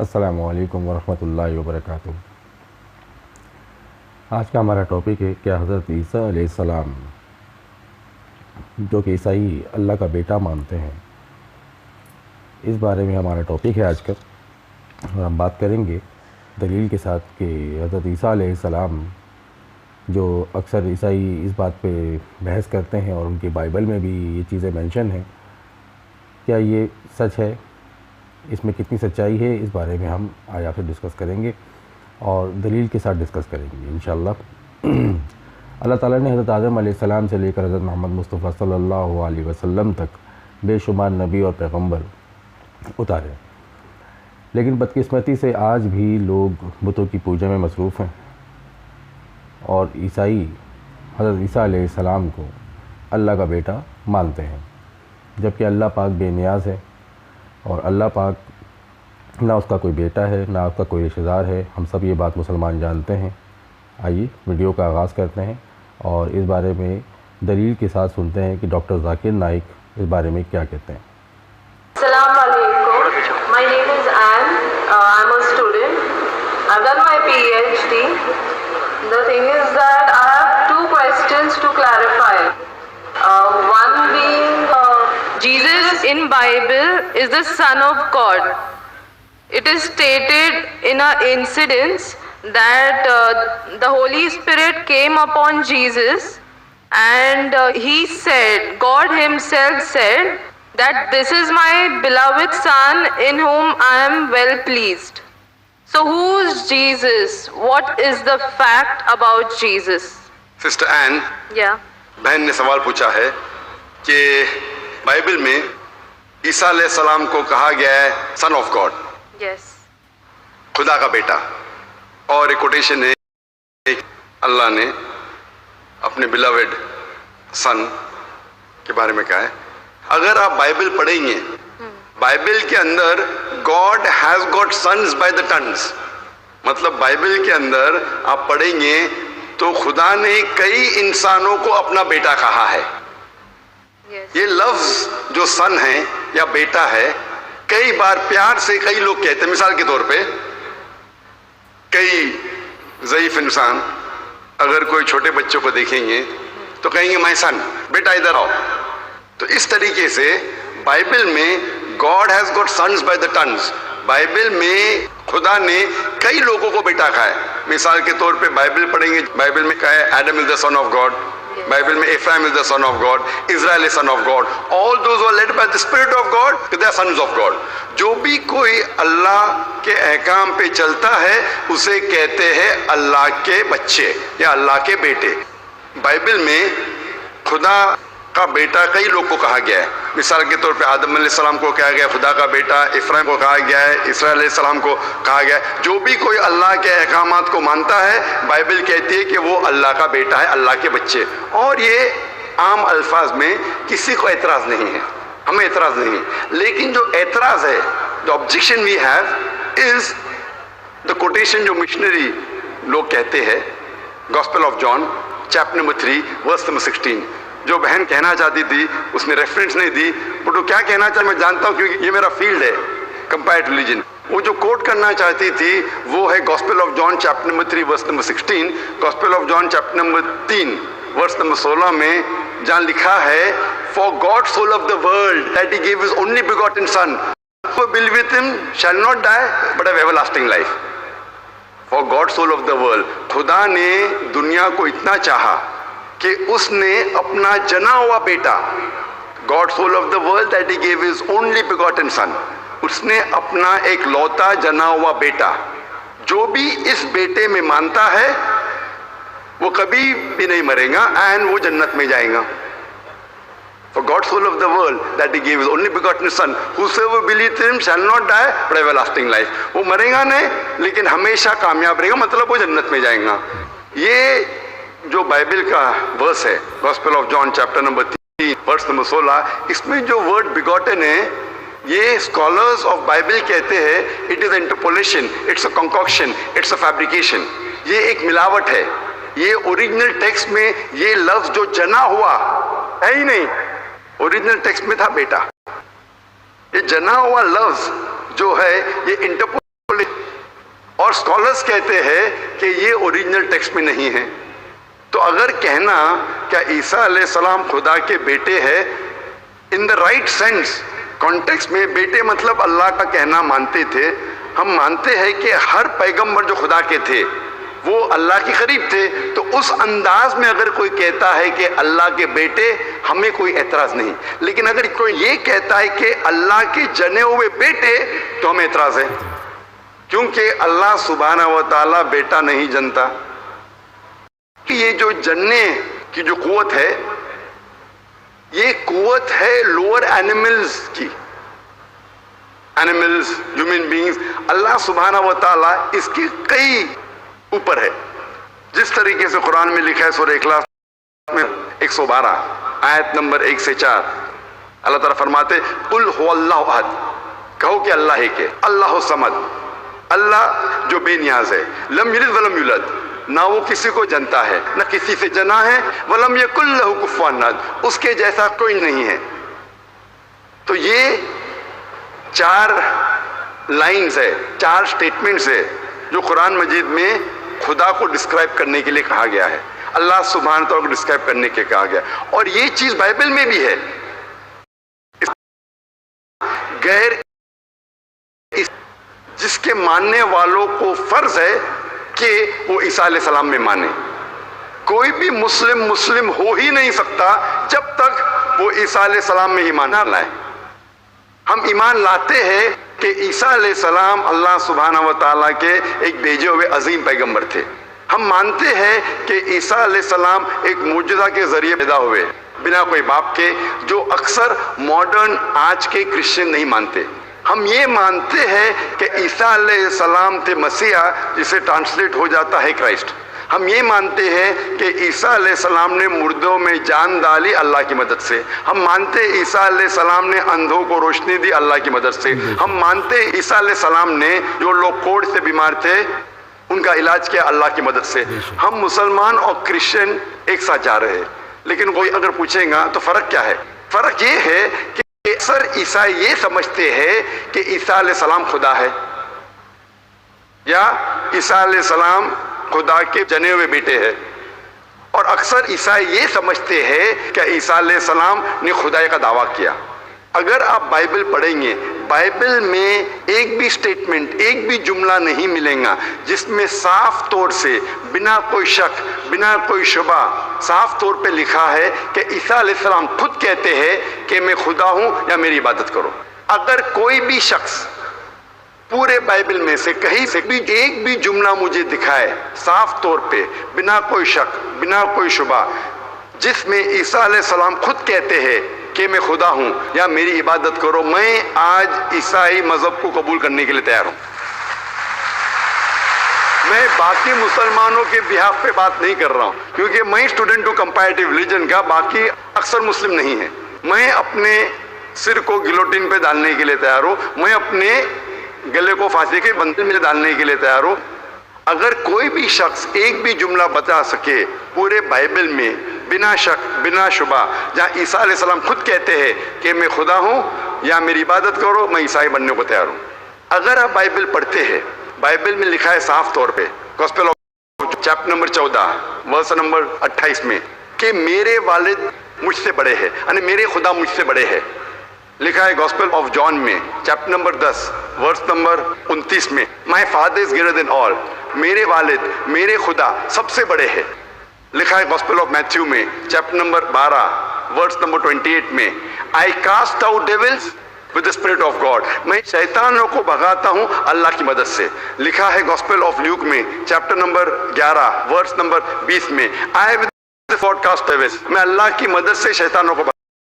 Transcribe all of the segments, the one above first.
السلام علیکم ورحمۃ اللہ وبرکاتہ۔ آج کا ہمارا ٹاپک ہے کہ حضرت عیسیٰ علیہ السلام جو کہ عیسائی اللہ کا بیٹا مانتے ہیں، اس بارے میں ہمارا ٹاپک ہے آج کا، اور ہم بات کریں گے دلیل کے ساتھ کہ حضرت عیسیٰ علیہ السلام جو اکثر عیسائی اس بات پہ بحث کرتے ہیں اور ان کی بائبل میں بھی یہ چیزیں مینشن ہیں، کیا یہ سچ ہے، اس میں کتنی سچائی ہے، اس بارے میں ہم آج آپ سے ڈسکس کریں گے اور دلیل کے ساتھ ڈسکس کریں گے انشاءاللہ۔ اللہ تعالیٰ نے حضرت آدم علیہ السلام سے لے کر حضرت محمد مصطفیٰ صلی اللہ علیہ وسلم تک بے شمار نبی اور پیغمبر اتارے، لیکن بدقسمتی سے آج بھی لوگ بتوں کی پوجا میں مصروف ہیں، اور عیسائی حضرت عیسیٰ علیہ السلام کو اللہ کا بیٹا مانتے ہیں، جبکہ اللہ پاک بے نیاز ہے، اور اللہ پاک نہ اس کا کوئی بیٹا ہے نہ اس کا کوئی رشتہ دار ہے۔ ہم سب یہ بات مسلمان جانتے ہیں۔ آئیے ویڈیو کا آغاز کرتے ہیں اور اس بارے میں دلیل کے ساتھ سنتے ہیں کہ ڈاکٹر ذاکر نائک اس بارے میں کیا کہتے ہیں۔ السلام علیکم. My name is Anne. I'm a student. I've done my PhD. The thing is that I have two questions to clarify. One being Jesus in Bible is the Son of God. It is stated in an incident that the Holy Spirit came upon Jesus and he said, God himself said that this is my beloved Son in whom I am well pleased. So who is Jesus? What is the fact about Jesus? Sister این Yeah. بہن نے سوال پوچھا ہے کہ Bible میں عیسیٰ علیہ السلام کو کہا گیا ہے سن آف گاڈ، Yes. خدا کا بیٹا، اور ایک کوٹیشن ہے اللہ نے اپنے بلاوڈ سن کے بارے میں کہا ہے۔ اگر آپ بائبل پڑھیں گے، بائبل کے اندر God has got sons by the tons, مطلب بائبل کے اندر آپ پڑھیں گے تو خدا نے کئی انسانوں کو اپنا بیٹا کہا ہے۔ Yes. یہ لفظ جو سن ہے یا بیٹا ہے، کئی بار پیار سے کئی لوگ کہتے ہیں۔ مثال کے طور پہ کئی ضعیف انسان اگر کوئی چھوٹے بچوں کو دیکھیں گے تو کہیں گے مائی سن، بیٹا ادھر آؤ۔ تو اس طریقے سے بائبل میں God has got sons by the tons, Bible میں خدا نے کئی لوگوں کو بیٹا کہا ہے۔ مثال کے طور پہ بائبل پڑھیں گے، بائبل میں کہا ہے Adam is the son of God, Bible میں Ephraim is the son of God, Israel is son of God, all those are led by the spirit of God, they are sons of God. جو بھی کوئی اللہ کے احکام پہ چلتا ہے اسے کہتے ہیں اللہ کے بچے یا اللہ کے بیٹے۔ بائبل میں خدا کا بیٹا کئی لوگ کو کہا گیا ہے۔ مثال کے طور پہ آدم علیہ السلام کو کہا گیا ہے خدا کا بیٹا، افرایم کو کہا گیا ہے، اسرائیل علیہ السلام کو کہا گیا ہے۔ جو بھی کوئی اللہ کے احکامات کو مانتا ہے بائبل کہتی ہے کہ وہ اللہ کا بیٹا ہے، اللہ کے بچے۔ اور یہ عام الفاظ میں کسی کو اعتراض نہیں ہے، ہمیں اعتراض نہیں ہے، لیکن جو اعتراض ہے، جو objection we have is the quotation جو مشنری لوگ کہتے ہیں، gospel of John chapter number 3 verse number 16۔ جو بہن کہنا چاہتی تھی اس نے ریفرنس نہیں دی، بٹ وہ کیا کہنا چاہتا میں جانتا ہوں کیونکہ یہ میرا فیلڈ ہے، کمپیئرڈ ریلیجن۔ وہ جو کوٹ کرنا چاہتی تھی وہ ہے gospel of John chapter number 3 verse number 16۔ Gospel of John chapter number 3 verse number 16 میں جہاں لکھا ہے for God so love the world that he gave his only begotten son who believe with him shall not die but have everlasting life. For God so loved the world. خدا نے دنیا کو اتنا چاہا کہ اس نے اپنا جنا ہوا بیٹا، God so loved the world that he gave his only begotten son، اس نے اپنا ایک لوتا جنا ہوا بیٹا، جو بھی اس بیٹے میں مانتا ہے وہ کبھی بھی نہیں مرے گا اینڈ وہ جنت میں جائے گا۔ For God so loved the world that he gave his only begotten son, whosoever believeth in him shall not die but have everlasting life. وہ مرے گا نہیں لیکن ہمیشہ کامیاب رہے گا، مطلب وہ جنت میں جائیں گا۔ یہ جو بائبل کا ورس ہے gospel of John chapter number 3 verse number 16، اس میں جو ورڈ بیگوٹن ہے یہ اسکالرز آف بائبل کہتے ہیں it is interpolation, it's a concoction, it's a fabrication, یہ ایک ملاوٹ ہے۔ یہ اوریجنل ٹیکسٹ میں یہ لفظ جو جنا ہوا ہے ہی نہیں، اوریجنل ٹیکسٹ میں تھا بیٹا۔ یہ جنا ہوا لفظ جو ہے یہ انٹرپولیشن اور اسکالرس کہتے ہیں کہ یہ اوریجنل ٹیکسٹ میں نہیں ہے. تو اگر کہنا کیا عیسیٰ علیہ السلام خدا کے بیٹے ہیں ان دا رائٹ سینس کانٹیکسٹ میں، بیٹے مطلب اللہ کا کہنا مانتے تھے. ہم مانتے ہیں کہ ہر پیغمبر جو خدا کے تھے وہ اللہ کے قریب تھے. تو اس انداز میں اگر کوئی کہتا ہے کہ اللہ کے بیٹے، ہمیں کوئی اعتراض نہیں. لیکن اگر کوئی یہ کہتا ہے کہ اللہ کے جنے ہوئے بیٹے، تو ہمیں اعتراض ہے، کیونکہ اللہ سبحانہ و تعالیٰ بیٹا نہیں جنتا. یہ جو جننے کی جو قوت ہے، یہ قوت ہے لوور اینیملز کی. اینیملز، ہیومن بینگز، اللہ سبحانہ و تعالیٰ اس کی کئی اوپر ہے. جس طریقے سے قرآن میں لکھا ہے سورہ اخلاص میں 112 آیت نمبر 1 سے 4، اللہ تعالیٰ فرماتے قل هو اللہ احد، کہو کہ اللہ ایک ہے، اللہ الصمد، اللہ جو بے نیاز ہے، لم یلد ولم یولد، نہ وہ کسی کو جنتا ہے نہ کسی سے جنا ہے، ولم یکن لہ کفوا احد، اس کے جیسا کوئی نہیں ہے. تو یہ 4 لائنز ہے، 4 سٹیٹمنٹس ہے جو قرآن مجید میں خدا کو ڈسکرائب کرنے کے لیے کہا گیا ہے، اللہ سبحانہ تعالیٰ کو ڈسکرائب کرنے کے کہا گیا. اور یہ چیز بائبل میں بھی ہے. غیر جس کے ماننے والوں کو فرض ہے کہ وہ عیسیٰ علیہ السلام میں مانے. کوئی بھی مسلم ہو ہی نہیں سکتا جب تک وہ عیسیٰ علیہ السلام میں ایمان نہ لائے. ہم ایمان لاتے ہیں کہ عیسیٰ علیہ السلام اللہ سبحانہ و تعالیٰ کے ایک بھیجے ہوئے عظیم پیغمبر تھے. ہم مانتے ہیں کہ عیسیٰ علیہ السلام ایک معجزہ کے ذریعے پیدا ہوئے بنا کوئی باپ کے، جو اکثر ماڈرن آج کے کرسچن نہیں مانتے. ہم یہ مانتے ہیں کہ عیسیٰ علیہ السلام تھے مسیحا، جسے ٹرانسلیٹ ہو جاتا ہے کرائسٹ. ہم یہ مانتے ہیں کہ عیسیٰ علیہ السلام نے مردوں میں جان ڈالی اللہ کی مدد سے. ہم مانتے ہیں عیسیٰ علیہ السلام نے اندھوں کو روشنی دی اللہ کی مدد سے. ہم مانتے ہیں عیسیٰ علیہ السلام نے جو لوگ کوڑ سے بیمار تھے ان کا علاج کیا اللہ کی مدد سے. ہم مسلمان اور کرسچن ایک ساتھ جا رہے ہیں. لیکن کوئی اگر پوچھے گا تو فرق کیا ہے؟ فرق یہ ہے کہ اکثر عیسائی یہ سمجھتے ہیں کہ عیسیٰ علیہ السلام خدا ہے، یا عیسیٰ علیہ السلام خدا کے جنے ہوئے بیٹے ہیں. اور اکثر عیسائی یہ سمجھتے ہیں کہ عیسیٰ علیہ السلام نے خدائی کا دعویٰ کیا. اگر آپ بائبل پڑھیں گے، بائبل میں ایک بھی سٹیٹمنٹ، ایک بھی جملہ نہیں ملیں گا جس میں صاف طور سے بنا کوئی شک، بنا کوئی شبہ صاف طور پہ لکھا ہے کہ عیسیٰ علیہ السلام خود کہتے ہیں کہ میں خدا ہوں یا میری عبادت کرو. اگر کوئی بھی شخص پورے بائبل میں سے کہیں سے بھی ایک بھی جملہ مجھے دکھائے صاف طور پہ بنا کوئی شک، بنا کوئی شبہ، جس میں عیسیٰ علیہ السلام خود کہتے ہیں کہ میں خدا ہوں یا میری عبادت کرو، میں آج عیسائی مذہب کو قبول کرنے کے لیے تیار ہوں. میں باقی مسلمانوں کے بہاف پہ بات نہیں کر رہا ہوں، کیونکہ میں اسٹوڈنٹ ہوں کمپیریٹیو ریلیجن کا، باقی اکثر مسلم نہیں ہیں. میں اپنے سر کو گلوٹین پہ ڈالنے کے لیے تیار ہوں، میں اپنے گلے کو پھانسی کے بندے میں ڈالنے کے لیے تیار ہوں. اگر کوئی بھی شخص ایک بھی جملہ بتا سکے پورے بائبل میں بنا شک، بنا شبہ، جہاں عیسیٰ علیہ السلام خود کہتے ہیں کہ میں خدا ہوں یا میری عبادت کرو، میں عیسائی بننے کو تیار ہوں. اگر آپ بائبل پڑھتے ہیں، بائبل میں لکھا ہے صاف طور پہ gospel of chapter number 14 verse number 28 میں کہ میرے والد مجھ سے بڑے ہیں، یعنی میرے خدا مجھ سے بڑے ہیں. لکھا ہے گوسپل آف جان میں چیپٹر نمبر 10 ورس نمبر 29 میں my father is greater than آل، میرے والد، میرے خدا سب سے بڑے ہیں. لکھا ہے گوسپل آف میتھیو میں چیپٹر نمبر 12 ورس نمبر 28 میں I cast out devils with the spirit of God, میں شیطانوں کو بھگاتا ہوں اللہ کی مدد سے. لکھا ہے گوسپل آف لیوک میں چیپٹر نمبر 11 ورس نمبر 20 میں آئی ود گاڈ کاسٹ ڈیولز، میں اللہ کی مدد سے شیطانوں کو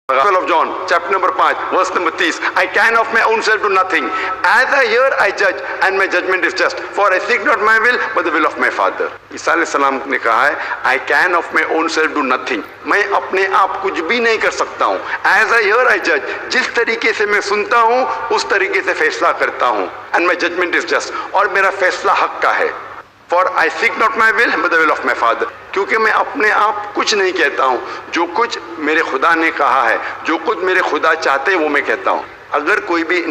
Gospel of John, chapter number 5, verse number 30. I can of my own self do nothing. As I hear, I judge, and my judgment is just. For I seek not my will, but the will of my Father. عیسیٰ علیہ السلام نے کہا ہے, I can of my own self do nothing. میں اپنے آپ کچھ بھی نہیں کر سکتا ہوں. As I hear, I judge. جس طریقے سے میں سنتا ہوں, اس طریقے سے فیصلہ کرتا ہوں. And my judgment is just. اور میرا فیصلہ حق کا ہے. For I seek not my will, but the will of my Father. کیونکہ میں اپنے آپ کچھ نہیں کہتا ہوں, جو کچھ میرے خدا نے کہا ہے, جو کچھ میرے خدا چاہتے ہیں وہ میں کہتا ہوں. اگر کوئی بھی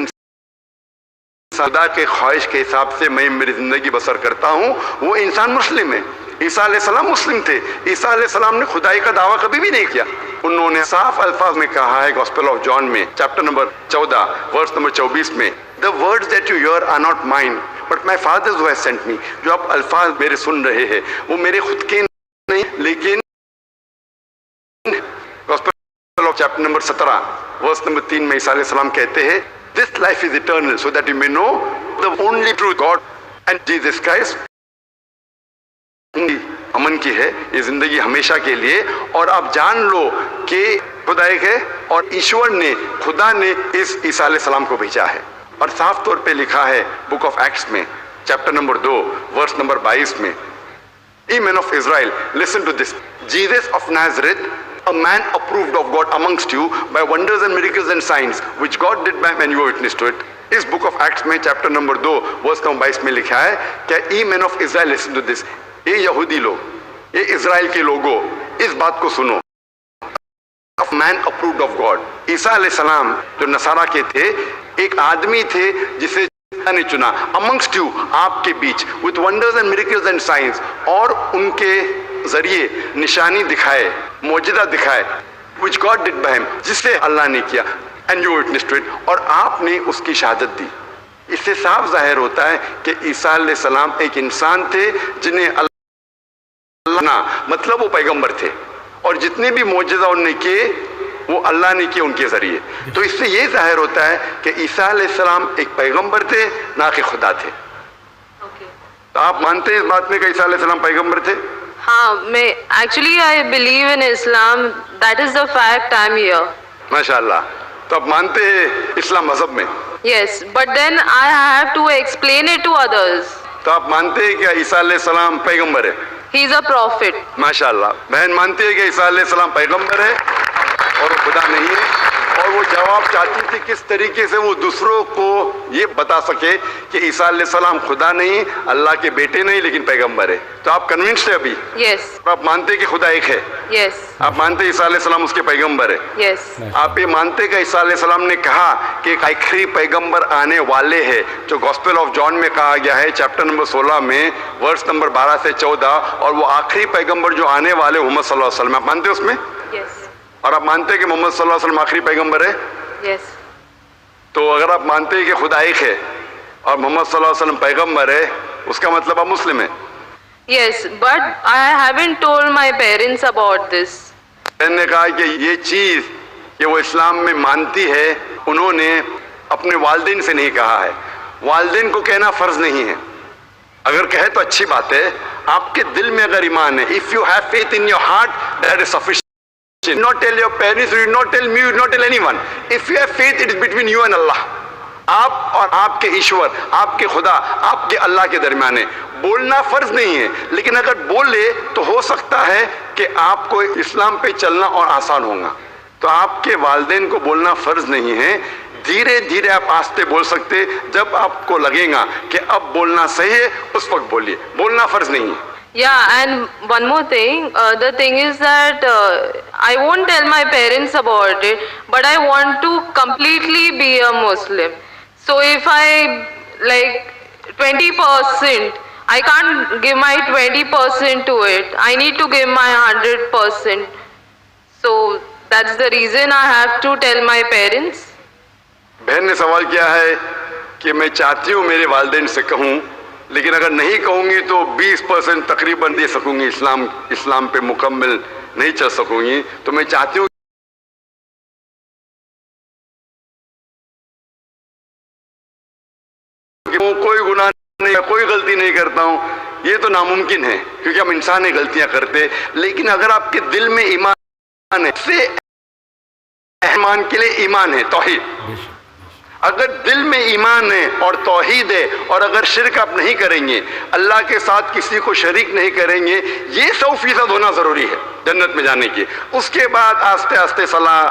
خدا کے خواہش کے حساب سے میں میری زندگی بسر کرتا ہوں، وہ انسان مسلم ہے۔ عیسیٰ علیہ السلام مسلم تھے، عیسیٰ علیہ السلام نے خدائی کا دعویٰ کبھی بھی نہیں کیا۔ انہوں نے صاف الفاظ میں کہا ہے گاسپل آف جان میں چیپٹر نمبر 14 ورس نمبر 24 میں، The words that you hear are not mine but my Father who has sent me۔ جو آپ الفاظ میرے سن رہے ہیں وہ میرے خود کے نہیں، لیکن gospel of chapter number 17 verse number 3 میں عیسیٰ علیہ السلام کہتے ہیں This life is eternal so that you may know the only true God and Jesus Christ۔ امن کی ہے یہ زندگی ہمیشہ کے لیے، اور آپ جان لو کہ خدا ایک ہے اور ایشور نے، خدا نے اس عیسیٰ علیہ السلام کو بھیجا ہے۔ اور صاف طور پہ لکھا ہے بک آف ایکٹس میں چیپٹر نمبر 2 ورس نمبر 22 میں، Ye men of Israel, listen to this. Jesus of Nazareth, a man approved of God amongst you by wonders and miracles and signs, which God did by when you were witness to it۔ اس book of Acts میں chapter number 2 verse number 22 میں لکھا ہے کہ Ye men of Israel, listen to this۔ یہ یہودی لوگ، یہ اسرائیل کے لوگوں، اس بات کو سنو۔ Of man approved of God۔ عیسیٰ علیہ السلام جو نصارہ کے تھے، ایک آدمی تھے جسے نے چنا amongst you، آپ کے بیچ، with wonders and miracles and signs، اور ان کے ذریعے نشانی دکھائے، معجزہ دکھائے، which God did by him، جسے اللہ نے کیا، and you witnessed to it، اور آپ نے اس کی شہادت دی۔ اس سے صاف ظاہر ہوتا ہے کہ عیسیٰ علیہ السلام ایک انسان تھے جنہیں اللہ مطلب وہ پیغمبر تھے، اور جتنے بھی معجزہ انہوں نے کیے وہ اللہ نے کیے ان کے ذریعے۔ تو اس سے یہ ظاہر ہوتا ہے کہ عیسیٰ علیہ السلام ایک پیغمبر تھے، نہ کہ خدا تھے۔ تو آپ مانتے ہیں اس بات میں کہ عیسیٰ علیہ السلام پیغمبر تھے؟ ہاں، میں actually I believe in Islam, that is the fact I am here. ماشاء اللہ، تو آپ مانتے ہیں اسلام مذہب میں؟ Yes, but then I have to explain it to others. تو آپ مانتے ہیں کہ عیسیٰ علیہ السلام پیغمبر ہے؟ ہی از اے پروفٹ۔ ماشاء اللہ، بہن مانتی ہے کہ عیسیٰ علیہ السلام پیغمبر ہے اور وہ خدا نہیں ہے، اور وہ جواب چاہتی تھی کس طریقے سے وہ دوسروں کو یہ بتا سکے کہ عیسیٰ علیہ السلام خدا نہیں، اللہ کے بیٹے نہیں، لیکن پیغمبر ہے۔ تو آپ کنونسڈ ہے ابھی؟ یس۔ آپ مانتے کہ خدا ایک ہے؟ یس۔ آپ مانتے عیسیٰ علیہ السلام اس کے پیغمبر ہے؟ یس۔ آپ یہ مانتے کہ عیسیٰ علیہ السلام نے کہا کہ ایک آخری پیغمبر آنے والے ہیں، جو گاسپل آف جان میں کہا گیا ہے چیپٹر نمبر 16 میں ورس نمبر 12 سے 14، اور وہ آخری پیغمبر جو آنے والے محمد صلی اللہ علیہ وسلم، آپ مانتے اس میں؟ یس۔ اور آپ مانتے کہ محمد صلی اللہ علیہ وسلم آخری پیغمبر ہے؟ یس۔ تو اگر آپ مانتے ہیں کہ خدا ایک ہے اور محمد صلی اللہ علیہ وسلم پیغمبر ہے، اس کا مطلب آپ مسلم ہیں؟ Yes, but I haven't told my parents about this. میں نے کہا کہ یہ چیز کہ وہ اسلام میں مانتی ہے، انہوں نے اپنے والدین سے نہیں کہا ہے۔ والدین کو کہنا فرض نہیں ہے، اگر کہے تو اچھی بات ہے۔ آپ کے دل میں اگر ایمان ہے، if you have faith in your heart, that is sufficient۔ You not tell your parents, you not tell me, you not tell anyone. If you have faith, it is between you and Allah۔ آپ اور آپ کے ایشور، آپ کے خدا، آپ کے اللہ کے درمیان ہے۔ بولنا فرض نہیں ہے، لیکن اگر بولے تو ہو سکتا ہے کہ آپ کو اسلام پہ چلنا اور آسان ہوگا۔ تو آپ کے والدین کو بولنا فرض نہیں ہے، دھیرے دھیرے آپ آہستہ بول سکتے، جب آپ کو لگے گا کہ اب بولنا صحیح ہے اس وقت بولیے، بولنا فرض نہیں ہے۔ Yeah, and one more thing, the thing is that I won't tell my parents about it, but I want to completely be a Muslim. So if I like 20%, I can't give my 20% to it. I need to give my 100%. So that's the reason I have to tell my parents. بہن نے سوال کیا ہے کہ میں چاہتی ہوں میرے والدین سے کہوں، لیکن اگر نہیں کہوں گی تو 20% تقریباً دے سکوں گی، اسلام پہ مکمل نہیں چل سکوں گی۔ تو میں چاہتی ہوں کہ کوئی گناہ نہیں، کوئی غلطی نہیں کرتا ہوں، یہ تو ناممکن ہے کیونکہ ہم انسان ہی غلطیاں کرتے۔ لیکن اگر آپ کے دل میں ایمان ہے، سے ایمان کے لیے ایمان ہے، توحید، اگر دل میں ایمان ہے اور توحید ہے، اور اگر شرک آپ نہیں کریں گے، اللہ کے ساتھ کسی کو شریک نہیں کریں گے، یہ 100% ہونا ضروری ہے جنت میں جانے کی۔ اس کے بعد آہستہ آہستہ صلاح،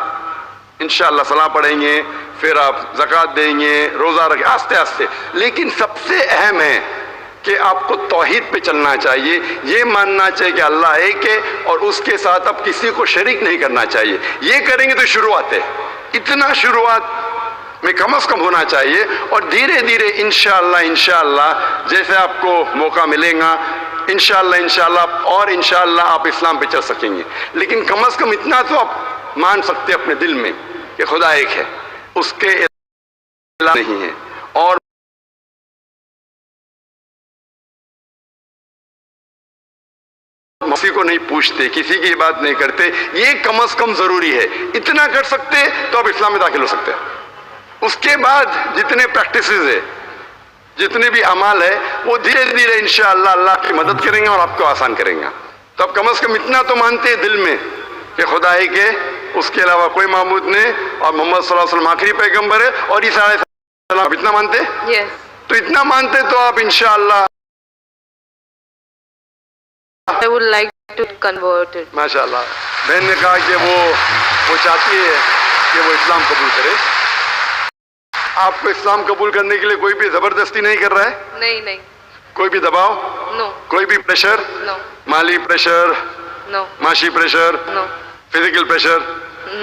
انشاءاللہ صلاح پڑھیں گے، پھر آپ زکوٰۃ دیں گے، روزہ رکھیں، آہستہ آہستہ۔ لیکن سب سے اہم ہے کہ آپ کو توحید پہ چلنا چاہیے، یہ ماننا چاہیے کہ اللہ ایک ہے اور اس کے ساتھ اب کسی کو شریک نہیں کرنا چاہیے۔ یہ کریں گے تو شروعات ہے، اتنا شروعات میں کم از کم ہونا چاہیے. اور دھیرے دھیرے انشاءاللہ جیسے آپ کو موقع ملے گا انشاءاللہ اور انشاءاللہ آپ اسلام پہ چل سکیں گے. لیکن کم از کم اتنا تو آپ مان سکتے اپنے دل میں کہ خدا ایک ہے, اس کے علاوہ نہیں ہے, اور کسی کو نہیں پوچھتے, کسی کی بات نہیں کرتے. یہ کم از کم ضروری ہے. اتنا کر سکتے تو آپ اسلام میں داخل ہو سکتے ہیں. اس کے بعد جتنے پریکٹسز ہے, جتنے بھی اعمال ہے, وہ دھیرے دھیرے انشاءاللہ اللہ کی مدد کریں گے اور آپ کو آسان کریں گے. تو آپ کم از کم اتنا تو مانتے ہیں دل میں کہ خدا ایک ہے, اس کے علاوہ کوئی معبود نہیں, اور محمد صلی اللہ علیہ وسلم آخری پیغمبر ہے, اور عیسیٰ علیہ السلام. آپ اتنا مانتے ہیں؟ Yes. تو اتنا مانتے تو آپ انشاءاللہ. I would like to convert it. ماشاءاللہ. بہن نے کہا کہ وہ چاہتی ہے کہ وہ اسلام قبول کرے. آپ کو اسلام قبول کرنے کے لیے کوئی بھی زبردستی نہیں کر رہا ہے؟ نہیں. کوئی بھی دباؤ, No. کوئی بھی پریشر, No. مالی پریشر, No. معاشی pressure, No. Physical pressure,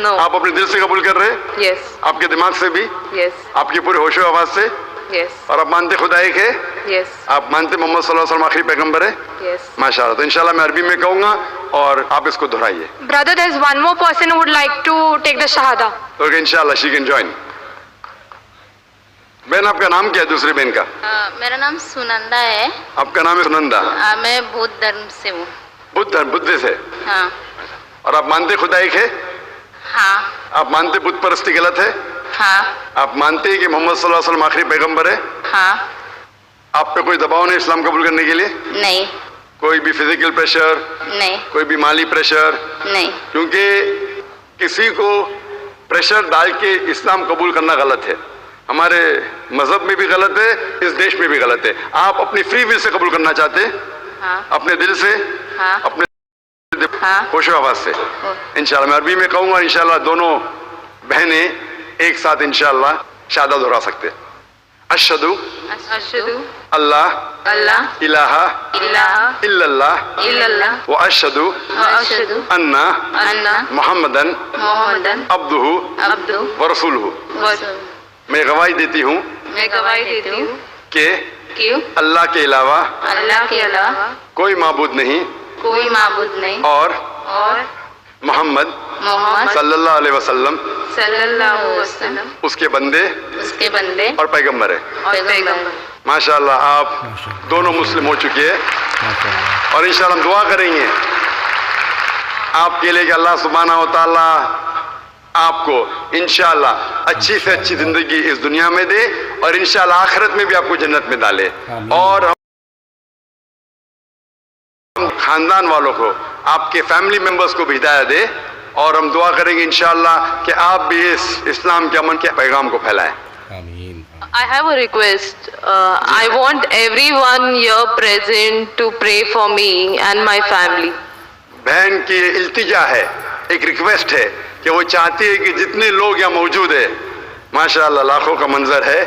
No. آپ اپنے دل سے قبول کر رہے ہیں, Yes. آپ کے دماغ سے بھی, Yes. آپ کی پورے ہوش و آواز سے, Yes. اور آپ مانتے خدا ایک ہے, Yes. آپ مانتے محمد صلی اللہ علیہ وسلم آخری پیغمبر ہے. Yes. ماشاءاللہ. تو انشاءاللہ میں عربی میں کہوں گا اور آپ اس کو دہرائیے. Brother, there's one more person who would like to take the Shahada. Okay, انشاءاللہ شی کین جوائن. بہن آپ کا نام کیا ہے دوسری بہن کا؟ میرا نام سنندا ہے. آپ کا نام ہے سنندا. میں بدھ دھرم سے ہوں. بدھ سے. ہاں. اور آپ مانتے خدا ایک ہے؟ ہاں. آپ مانتے بت پرستی غلط ہے؟ ہاں. آپ مانتے ہیں کہ محمد صلی اللہ علیہ وسلم آخری پیغمبر ہے؟ ہاں. آپ پہ کوئی دباؤ نہیں اسلام قبول کرنے کے لیے؟ نہیں. کوئی بھی فزیکل پریشر, نہیں. کوئی بھی مالی پریشر؟ نہیں. کیونکہ کسی کو پریشر ڈال کے اسلام قبول کرنا غلط ہے. ہمارے مذہب میں بھی غلط ہے, اس دیش میں بھی غلط ہے. آپ اپنی فری ول سے قبول کرنا چاہتے ہیں, ہاں. اپنے دل سے, ہاں. اپنے ہاں. ہوش و آواز سے. انشاءاللہ میں عربی میں کہوں گا, انشاءاللہ دونوں بہنیں ایک ساتھ انشاءاللہ شہادہ دہرا سکتے. اشہدو Ashhadu اللہ Allah الہ ilaha الا اللہ illallah و اشہدو wa ashhadu ان anna محمدن Muhammadan عبدہ abduhu ورسولہ. wa میں گواہی دیتی ہوں میں گواہی دیتی ہوں کہ کہ اللہ کے علاوہ اللہ کے علاوہ کوئی معبود نہیں, کوئی معبود نہیں, اور اور محمد محمد صلی اللہ علیہ وسلم صلی اللہ علیہ وسلم اس کے بندے اس کے بندے اور پیغمبر ہے. اور پیغمبر. ماشاءاللہ آپ دونوں مسلم ہو چکے ہیں, اور انشاءاللہ ہم دعا کریں گے آپ کے لیے کہ اللہ سبحانہ و تعالیٰ آپ کو انشاءاللہ اچھی سے اچھی زندگی اس دنیا میں دے, اور انشاءاللہ آخرت میں بھی آپ کو جنت میں ڈالے. اور ہم خاندان والوں کو, آپ کے فیملی ممبرز کو بھی ہدایت دے, اور ہم دعا کریں گے انشاءاللہ کہ آپ بھی اس اسلام کے امن کے پیغام کو پھیلائیں. آمین. I have a request. I want everyone here present to pray for me and my family. بہن کی التجا ہے, ایک ریکویسٹ ہے کہ وہ چاہتی ہے کہ جتنے لوگ یہاں موجود ہیں, ماشاءاللہ لاکھوں کا منظر ہے,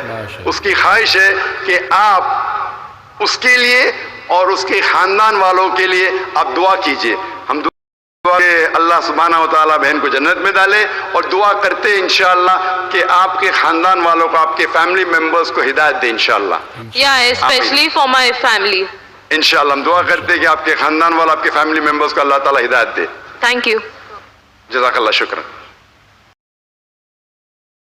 اس کی خواہش ہے کہ آپ اس کے لیے اور اس کے خاندان والوں کے لیے آپ دعا کیجئے. ہم دعا کہ اللہ سبحانہ و تعالیٰ بہن کو جنت میں ڈالے, اور دعا کرتے ہیں انشاءاللہ کہ آپ کے خاندان والوں کو, آپ کے فیملی ممبرز کو ہدایت دے انشاءاللہ. Yeah, especially for my family. انشاءاللہ ہم دعا کرتے ہیں کہ آپ کے خاندان والوں, آپ کے فیملی ممبرز کو اللہ تعالیٰ ہدایت دے. Thank you. جزاک اللہ, شکرا.